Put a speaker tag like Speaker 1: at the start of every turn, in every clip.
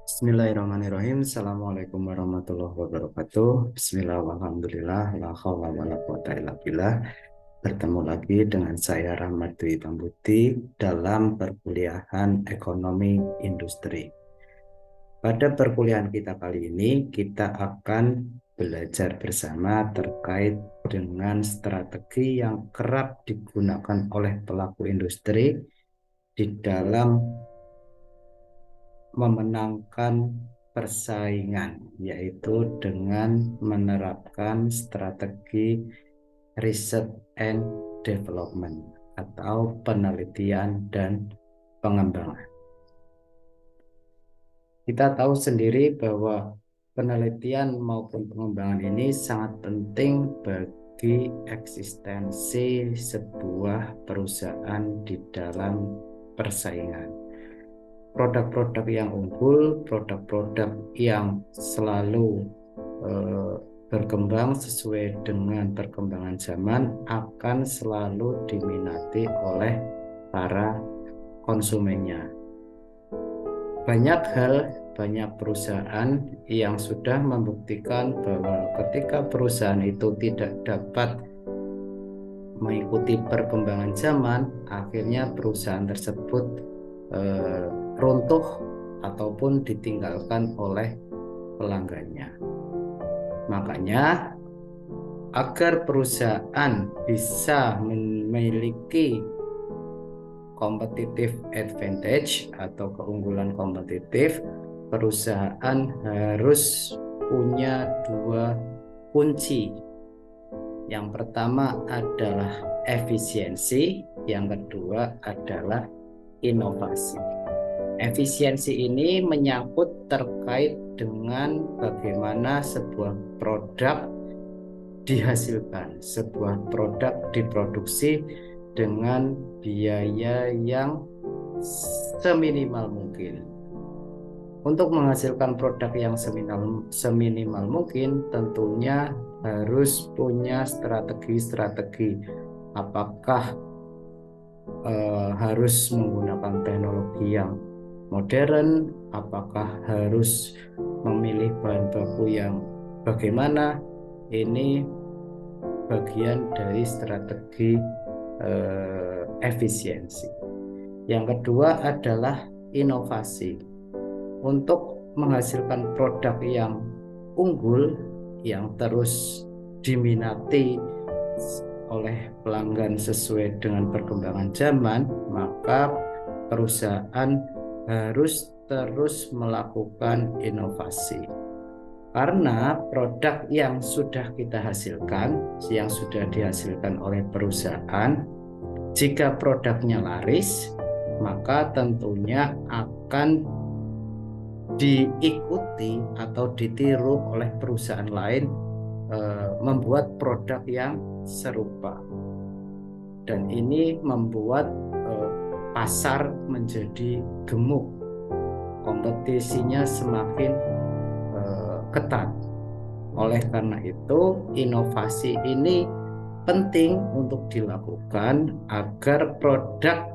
Speaker 1: Bismillahirrahmanirrahim. Assalamualaikum warahmatullahi wabarakatuh. Bismillah, alhamdulillah, la haula wa la quwata illa billah. Bertemu lagi dengan saya Rahmat Dwi Pambuti dalam perkuliahan Ekonomi Industri. Pada perkuliahan kita kali ini, kita akan belajar bersama terkait dengan strategi yang kerap digunakan oleh pelaku industri di dalam memenangkan persaingan, yaitu dengan menerapkan strategi research and development atau penelitian dan pengembangan. Kita tahu sendiri bahwa penelitian maupun pengembangan ini sangat penting bagi eksistensi sebuah perusahaan di dalam persaingan. Produk-produk yang unggul, produk-produk yang selalu berkembang sesuai dengan perkembangan zaman akan selalu diminati oleh para konsumennya. Banyak perusahaan yang sudah membuktikan bahwa ketika perusahaan itu tidak dapat mengikuti perkembangan zaman, akhirnya perusahaan tersebut runtuh ataupun ditinggalkan oleh pelanggannya. Makanya agar perusahaan bisa memiliki competitive advantage atau keunggulan kompetitif, perusahaan harus punya dua kunci. Yang pertama adalah efisiensi, yang kedua adalah inovasi. Efisiensi ini menyangkut terkait dengan bagaimana sebuah produk dihasilkan, sebuah produk diproduksi dengan biaya yang seminimal mungkin. Untuk menghasilkan produk yang seminimal mungkin, tentunya harus punya strategi-strategi. Apakah harus menggunakan teknologi yang modern, apakah harus memilih bahan baku yang bagaimana, ini bagian dari strategi efisiensi. Yang kedua adalah inovasi. Untuk menghasilkan produk yang unggul, yang terus diminati oleh pelanggan sesuai dengan perkembangan zaman, maka perusahaan harus terus melakukan inovasi. Karena produk yang sudah kita hasilkan, yang sudah dihasilkan oleh perusahaan, jika produknya laris, maka tentunya akan diikuti atau ditiru oleh perusahaan lain membuat produk yang serupa, dan ini membuat pasar menjadi gemuk, kompetisinya semakin ketat. Oleh karena itu, inovasi ini penting untuk dilakukan agar produk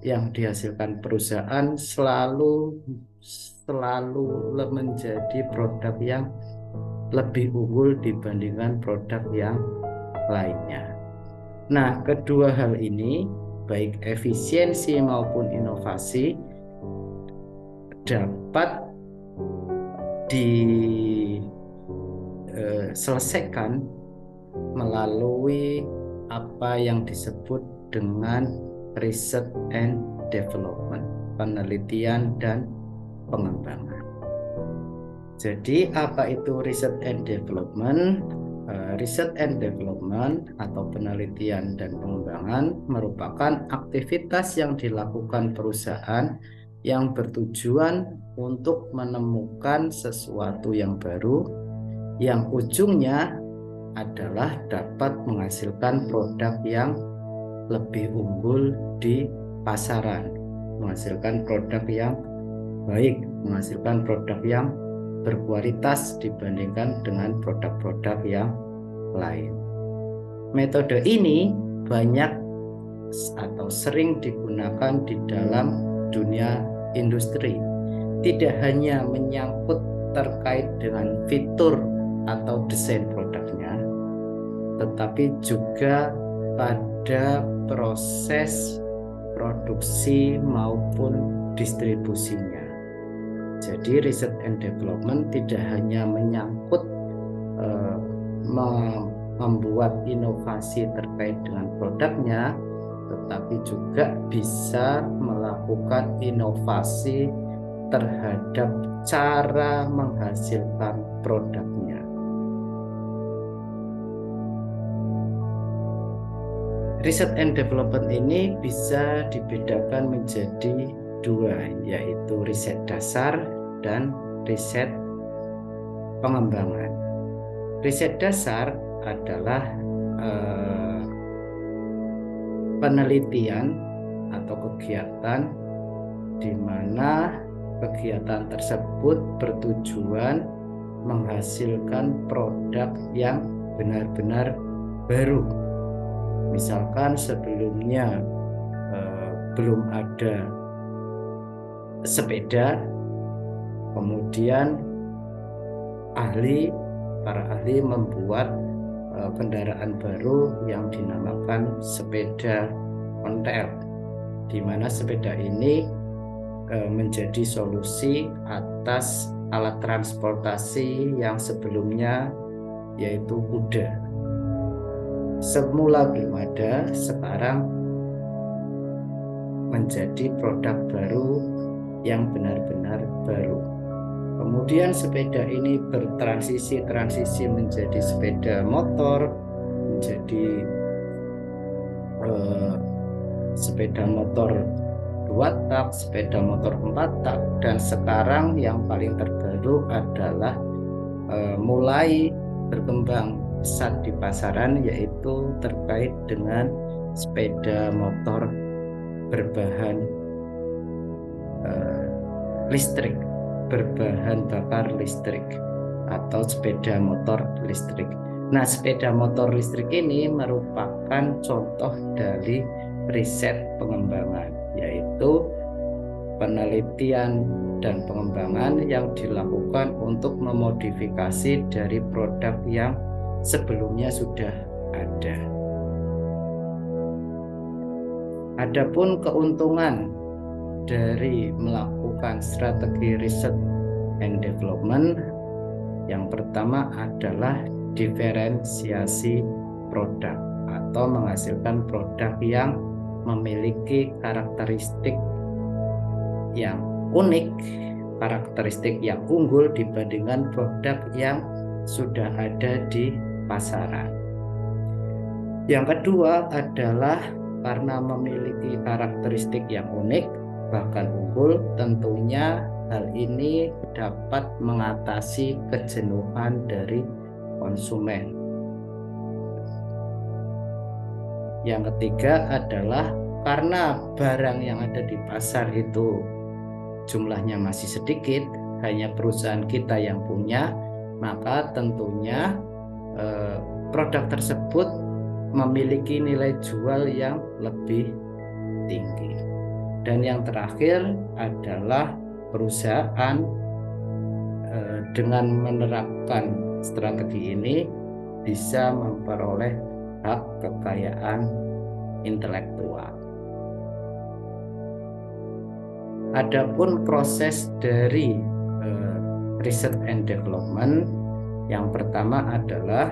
Speaker 1: yang dihasilkan perusahaan selalu menjadi produk yang lebih unggul dibandingkan produk yang lainnya. Nah, kedua hal ini, baik efisiensi maupun inovasi, dapat diselesaikan melalui apa yang disebut dengan research and development, penelitian dan pengembangan. Jadi apa itu research and development? Research and development atau penelitian dan pengembangan merupakan aktivitas yang dilakukan perusahaan yang bertujuan untuk menemukan sesuatu yang baru, yang ujungnya adalah dapat menghasilkan produk yang lebih unggul di pasaran, menghasilkan produk yang baik, menghasilkan produk yang berkualitas dibandingkan dengan produk-produk yang lain. Metode ini banyak atau sering digunakan di dalam dunia industri, tidak hanya menyangkut terkait dengan fitur atau desain produknya, tetapi juga pada proses produksi maupun distribusinya. Jadi riset and development tidak hanya menyangkut membuat inovasi terkait dengan produknya, tetapi juga bisa melakukan inovasi terhadap cara menghasilkan produknya. Riset and development ini bisa dibedakan menjadi dua, yaitu riset dasar dan riset pengembangan. Riset dasar adalah penelitian atau kegiatan di mana kegiatan tersebut bertujuan menghasilkan produk yang benar-benar baru. Misalkan sebelumnya belum ada sepeda, kemudian para ahli membuat kendaraan baru yang dinamakan sepeda ontel, di mana sepeda ini menjadi solusi atas alat transportasi yang sebelumnya yaitu kuda. Semula belum ada, sekarang menjadi produk baru yang benar-benar baru. Kemudian sepeda ini bertransisi menjadi sepeda motor, menjadi sepeda motor 2 tak, sepeda motor 4 tak, dan sekarang yang paling terbaru adalah mulai berkembang pesat di pasaran, yaitu terkait dengan sepeda motor berbahan listrik, berbahan bakar listrik, atau sepeda motor listrik. Nah, sepeda motor listrik ini merupakan contoh dari riset pengembangan, yaitu penelitian dan pengembangan yang dilakukan untuk memodifikasi dari produk yang sebelumnya sudah ada. Adapun keuntungan dari melakukan strategi riset and development, yang pertama adalah diferensiasi produk atau menghasilkan produk yang memiliki karakteristik yang unik, karakteristik yang unggul dibandingkan produk yang sudah ada di pasaran. Yang kedua adalah karena memiliki karakteristik yang unik bahkan unggul, tentunya hal ini dapat mengatasi kejenuhan dari konsumen. Yang ketiga adalah karena barang yang ada di pasar itu jumlahnya masih sedikit, hanya perusahaan kita yang punya, maka tentunya produk tersebut memiliki nilai jual yang lebih tinggi. Dan yang terakhir adalah perusahaan dengan menerapkan strategi ini bisa memperoleh hak kekayaan intelektual. Adapun proses dari research and development, yang pertama adalah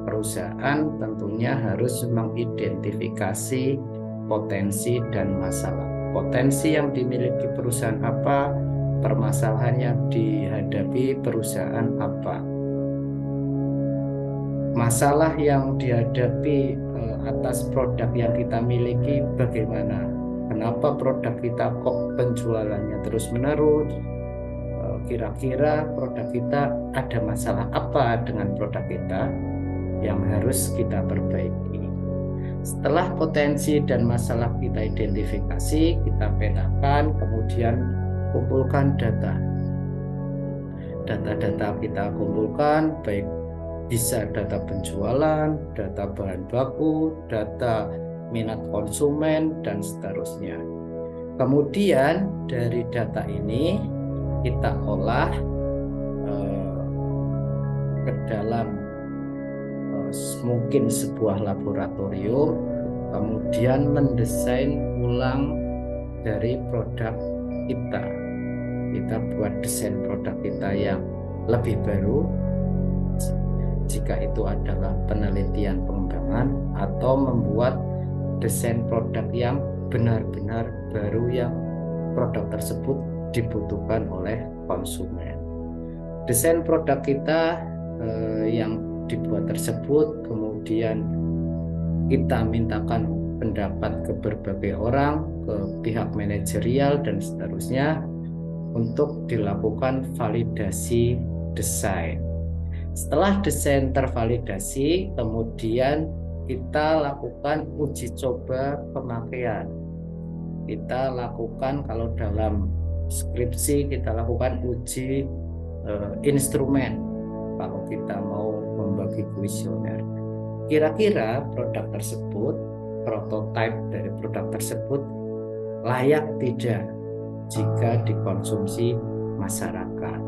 Speaker 1: perusahaan tentunya harus mengidentifikasi potensi dan masalah. Potensi yang dimiliki perusahaan apa, permasalahan yang dihadapi perusahaan apa, masalah yang dihadapi atas produk yang kita miliki bagaimana, kenapa produk kita kok penjualannya terus-menerus, kira-kira produk kita ada masalah apa dengan produk kita yang harus kita perbaiki. Setelah potensi dan masalah kita identifikasi, kita petakan, kemudian kumpulkan data. Data-data kita kumpulkan, baik bisa data penjualan, data bahan baku, data minat konsumen, dan seterusnya. Kemudian dari data ini kita olah ke dalam mungkin sebuah laboratorium, kemudian mendesain ulang dari produk kita. Kita buat desain produk kita yang lebih baru, jika itu adalah penelitian pengembangan, atau membuat desain produk yang benar-benar baru yang produk tersebut dibutuhkan oleh konsumen. Desain produk kita yang dibuat tersebut kemudian kita mintakan pendapat ke berbagai orang, ke pihak manajerial dan seterusnya untuk dilakukan validasi desain. Setelah desain tervalidasi, kemudian kita lakukan uji coba pemakaian. Kita lakukan, kalau dalam skripsi kita lakukan uji instrumen kalau kita mau membagi kuesioner. Kira-kira produk tersebut, prototipe dari produk tersebut layak tidak jika dikonsumsi masyarakat.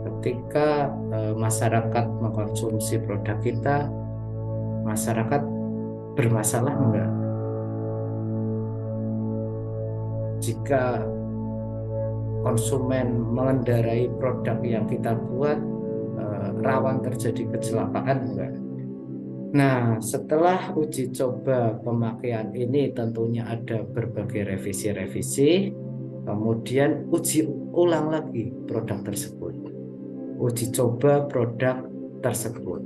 Speaker 1: Ketika masyarakat mengkonsumsi produk kita, masyarakat bermasalah enggak? Jika konsumen mengendarai produk yang kita buat, rawan terjadi kecelakaan enggak? Nah, setelah uji coba pemakaian ini tentunya ada berbagai revisi-revisi, kemudian uji ulang lagi produk tersebut. Uji coba produk tersebut.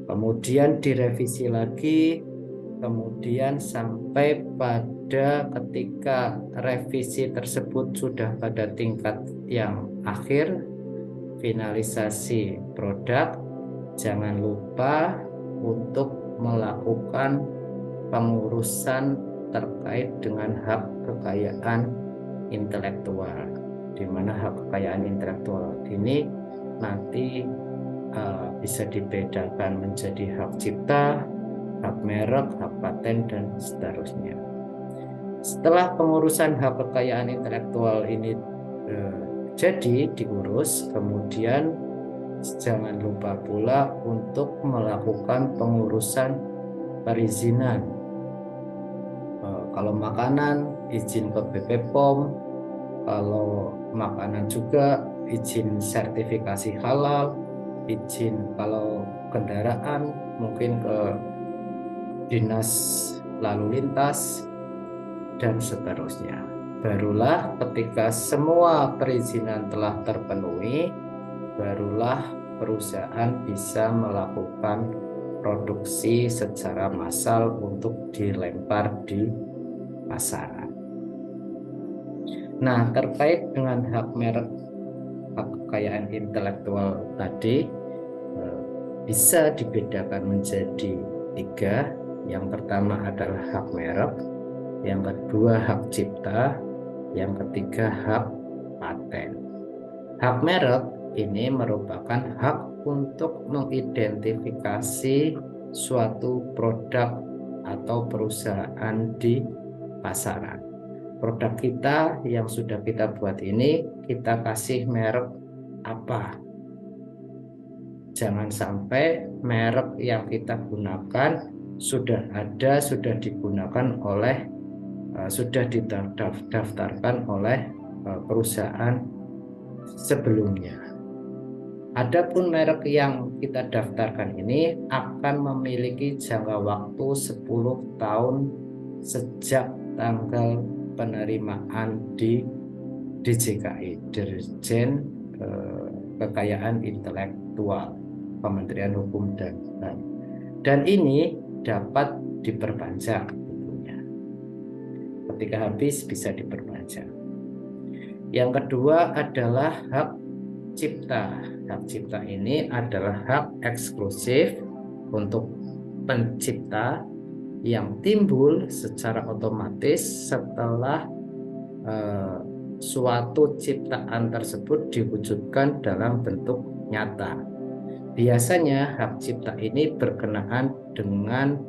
Speaker 1: Kemudian direvisi lagi, kemudian sampai pada ketika revisi tersebut sudah pada tingkat yang akhir, finalisasi produk, jangan lupa untuk melakukan pengurusan terkait dengan hak kekayaan intelektual, di mana hak kekayaan intelektual ini nanti bisa dibedakan menjadi hak cipta, hak merek, hak paten, dan seterusnya. Setelah pengurusan hak kekayaan intelektual ini jadi diurus, kemudian jangan lupa pula untuk melakukan pengurusan perizinan. Kalau makanan, izin ke BP POM, kalau makanan juga izin sertifikasi halal, izin kalau kendaraan mungkin ke dinas lalu lintas, dan seterusnya. Barulah ketika semua perizinan telah terpenuhi, barulah perusahaan bisa melakukan produksi secara massal untuk dilempar di pasaran. Nah, terkait dengan hak merek, hak kekayaan intelektual tadi bisa dibedakan menjadi 3. Yang pertama adalah hak merek, yang kedua hak cipta, yang ketiga hak paten. Hak merek ini merupakan hak untuk mengidentifikasi suatu produk atau perusahaan di pasaran. Produk kita yang sudah kita buat ini, kita kasih merek apa? Jangan sampai merek yang kita gunakan sudah ada, sudah digunakan oleh, sudah didaftarkan oleh perusahaan sebelumnya. Adapun merek yang kita daftarkan ini akan memiliki jangka waktu 10 tahun sejak tanggal penerimaan di DJKI, Dirjen Kekayaan Intelektual, Kementerian Hukum dan HAM. Dan ini dapat diperpanjang tentunya. Ketika habis bisa diperpanjang. Yang kedua adalah hak cipta. Hak cipta ini adalah hak eksklusif untuk pencipta yang timbul secara otomatis setelah suatu ciptaan tersebut diwujudkan dalam bentuk nyata. Biasanya hak cipta ini berkenaan dengan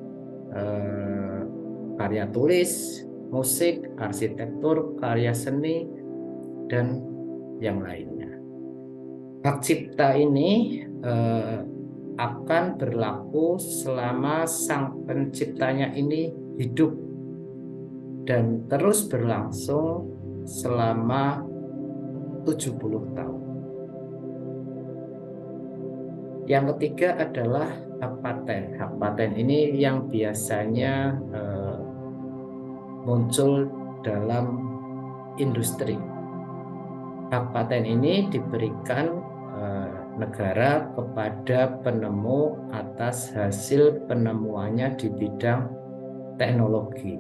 Speaker 1: karya tulis, musik, arsitektur, karya seni, dan yang lainnya. Hak cipta ini akan berlaku selama sang penciptanya ini hidup dan terus berlangsung selama 70 tahun. Yang ketiga adalah hak paten. Hak paten ini yang biasanya muncul dalam industri. Hak paten ini diberikan negara kepada penemu atas hasil penemuannya di bidang teknologi.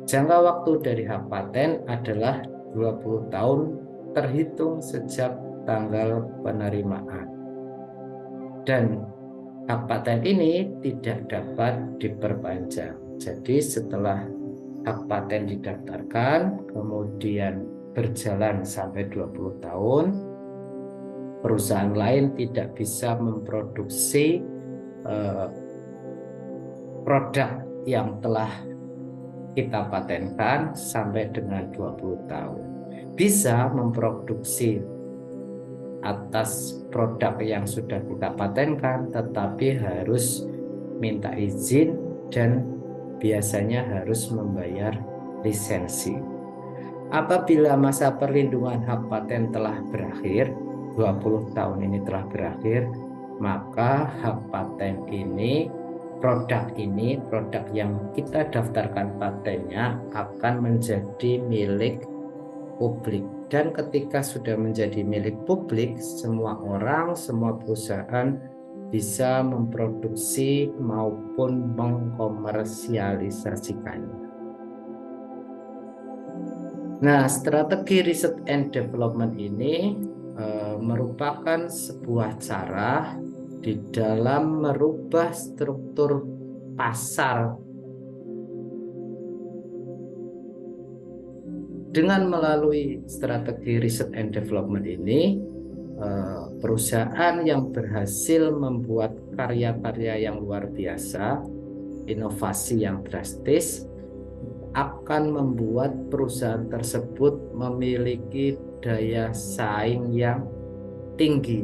Speaker 1: Jangka waktu dari hak paten adalah 20 tahun terhitung sejak tanggal penerimaan. Dan hak paten ini tidak dapat diperpanjang. Jadi setelah hak paten didaftarkan, kemudian berjalan sampai 20 tahun, perusahaan lain tidak bisa memproduksi produk yang telah kita patenkan sampai dengan 20 tahun. Bisa memproduksi atas produk yang sudah kita patenkan, tetapi harus minta izin dan biasanya harus membayar lisensi. Apabila masa perlindungan hak paten telah berakhir, 20 tahun ini telah berakhir, maka hak paten ini, produk yang kita daftarkan patennya akan menjadi milik publik. Dan ketika sudah menjadi milik publik, semua orang, semua perusahaan bisa memproduksi maupun mengkomersialisasikannya. Nah, strategi riset and development ini merupakan sebuah cara di dalam merubah struktur pasar dengan melalui strategi riset and development ini. Perusahaan yang berhasil membuat karya-karya yang luar biasa, inovasi yang drastis, akan membuat perusahaan tersebut memiliki daya saing yang tinggi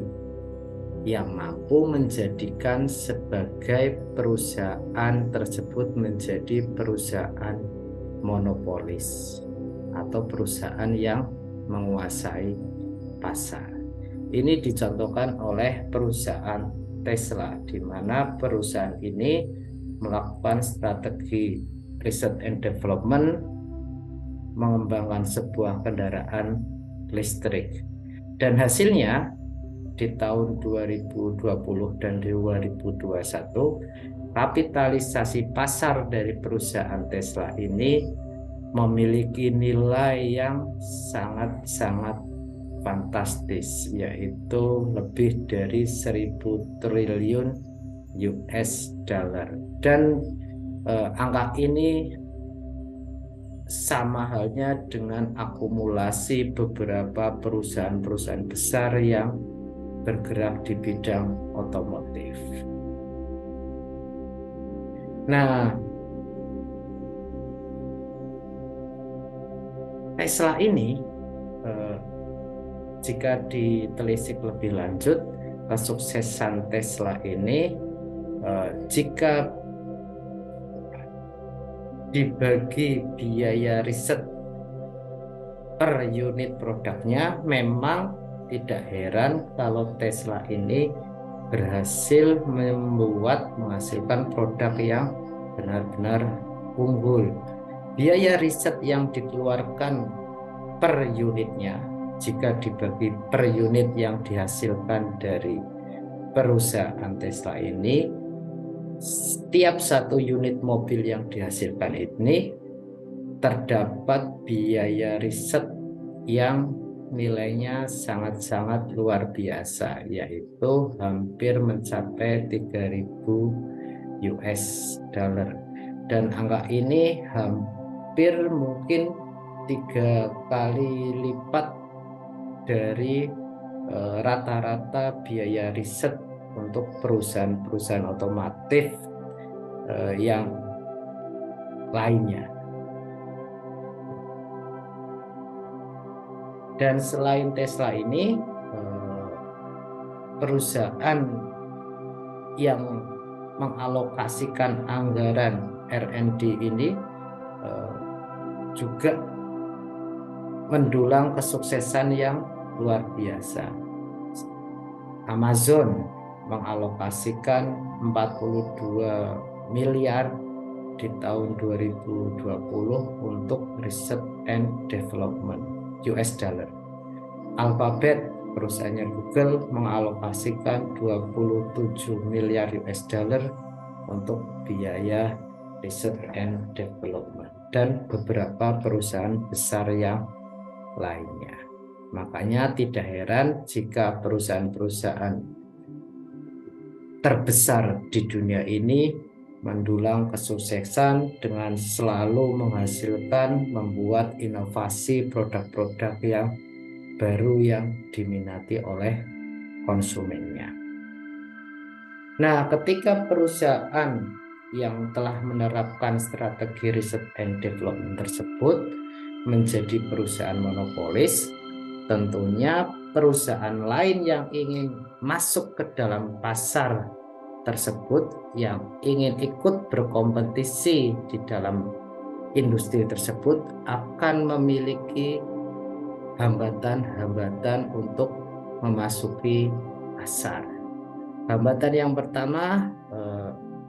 Speaker 1: yang mampu menjadikan sebagai perusahaan tersebut menjadi perusahaan monopolis atau perusahaan yang menguasai pasar. Ini dicontohkan oleh perusahaan Tesla, di mana perusahaan ini melakukan strategi riset and development, mengembangkan sebuah kendaraan listrik. Dan hasilnya di tahun 2020 dan 2021, kapitalisasi pasar dari perusahaan Tesla ini memiliki nilai yang sangat-sangat fantastis, yaitu lebih dari 1.000 triliun US dollar. Dan angka ini sama halnya dengan akumulasi beberapa perusahaan-perusahaan besar yang bergerak di bidang otomotif. Nah, Tesla ini jika ditelisik lebih lanjut, kesuksesan Tesla ini jika dibagi biaya riset per unit produknya, memang tidak heran kalau Tesla ini berhasil menghasilkan produk yang benar-benar unggul. Biaya riset yang dikeluarkan per unitnya, jika dibagi per unit yang dihasilkan dari perusahaan Tesla ini, setiap satu unit mobil yang dihasilkan ini terdapat biaya riset yang nilainya sangat-sangat luar biasa, yaitu hampir mencapai 3.000 US dollar. Dan angka ini hampir mungkin 3 kali lipat dari rata-rata biaya riset untuk perusahaan-perusahaan otomotif yang lainnya. Dan selain Tesla ini, perusahaan yang mengalokasikan anggaran R&D ini juga mendulang kesuksesan yang luar biasa. Amazon mengalokasikan 42 miliar di tahun 2020 untuk research and development US dollar. Alphabet, perusahaannya Google, mengalokasikan 27 miliar US dollar untuk biaya research and development, dan beberapa perusahaan besar yang lainnya. Makanya tidak heran jika perusahaan-perusahaan terbesar di dunia ini mendulang kesuksesan dengan selalu menghasilkan, membuat inovasi produk-produk yang baru yang diminati oleh konsumennya. Nah, ketika perusahaan yang telah menerapkan strategi riset and development tersebut menjadi perusahaan monopolis, tentunya perusahaan lain yang ingin masuk ke dalam pasar tersebut, yang ingin ikut berkompetisi di dalam industri tersebut, akan memiliki hambatan-hambatan untuk memasuki pasar. Hambatan yang pertama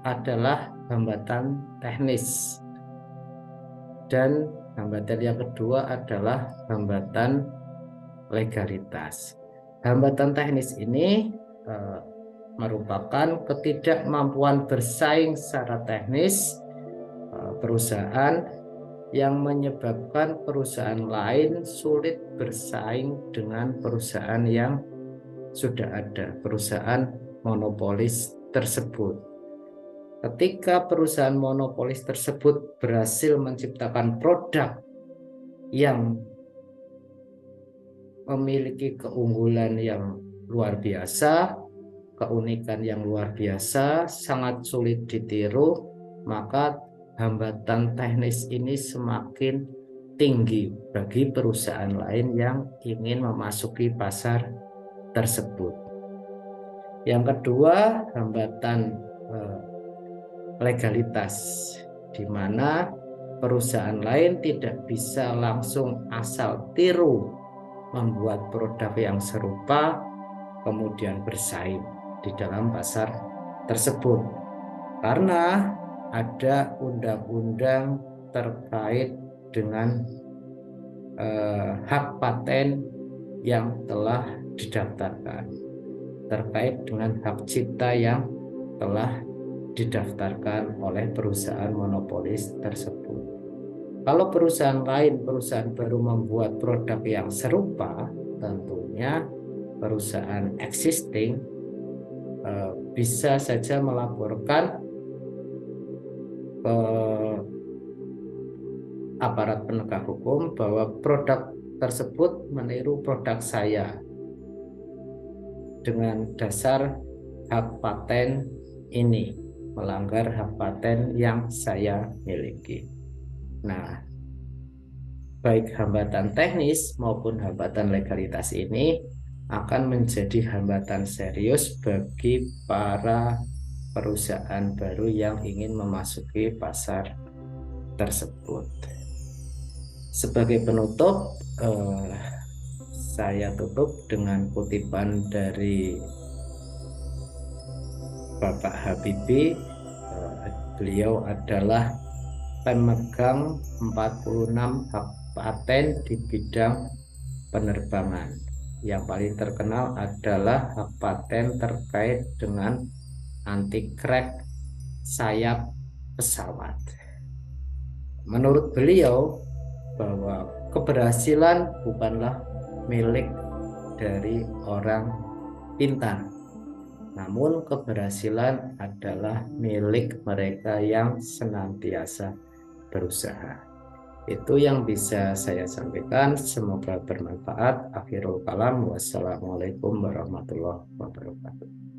Speaker 1: adalah hambatan teknis, dan hambatan yang kedua adalah hambatan legalitas. Hambatan teknis ini merupakan ketidakmampuan bersaing secara teknis perusahaan, yang menyebabkan perusahaan lain sulit bersaing dengan perusahaan yang sudah ada, perusahaan monopolis tersebut. Ketika perusahaan monopolis tersebut berhasil menciptakan produk yang memiliki keunggulan yang luar biasa, keunikan yang luar biasa, sangat sulit ditiru, maka hambatan teknis ini semakin tinggi bagi perusahaan lain yang ingin memasuki pasar tersebut. Yang kedua, hambatan legalitas, di mana perusahaan lain tidak bisa langsung asal tiru membuat produk yang serupa kemudian bersaing di dalam pasar tersebut, karena ada undang-undang terkait dengan hak paten yang telah didaftarkan, terkait dengan hak cipta yang telah didaftarkan oleh perusahaan monopolis tersebut. Kalau perusahaan lain, perusahaan baru membuat produk yang serupa, tentunya perusahaan existing bisa saja melaporkan ke aparat penegak hukum bahwa produk tersebut meniru produk saya dengan dasar hak paten ini, melanggar hak paten yang saya miliki. Nah, baik hambatan teknis maupun hambatan legalitas ini akan menjadi hambatan serius bagi para perusahaan baru yang ingin memasuki pasar tersebut. Sebagai penutup, saya tutup dengan kutipan dari Bapak Habibie. Beliau adalah pemegang 46 hak paten di bidang penerbangan. Yang paling terkenal adalah hak paten terkait dengan anti-crack sayap pesawat. Menurut beliau, bahwa keberhasilan bukanlah milik dari orang pintar, namun keberhasilan adalah milik mereka yang senantiasa berusaha. Itu yang bisa saya sampaikan. Semoga bermanfaat. Akhirul kalam. Wassalamualaikum warahmatullahi wabarakatuh.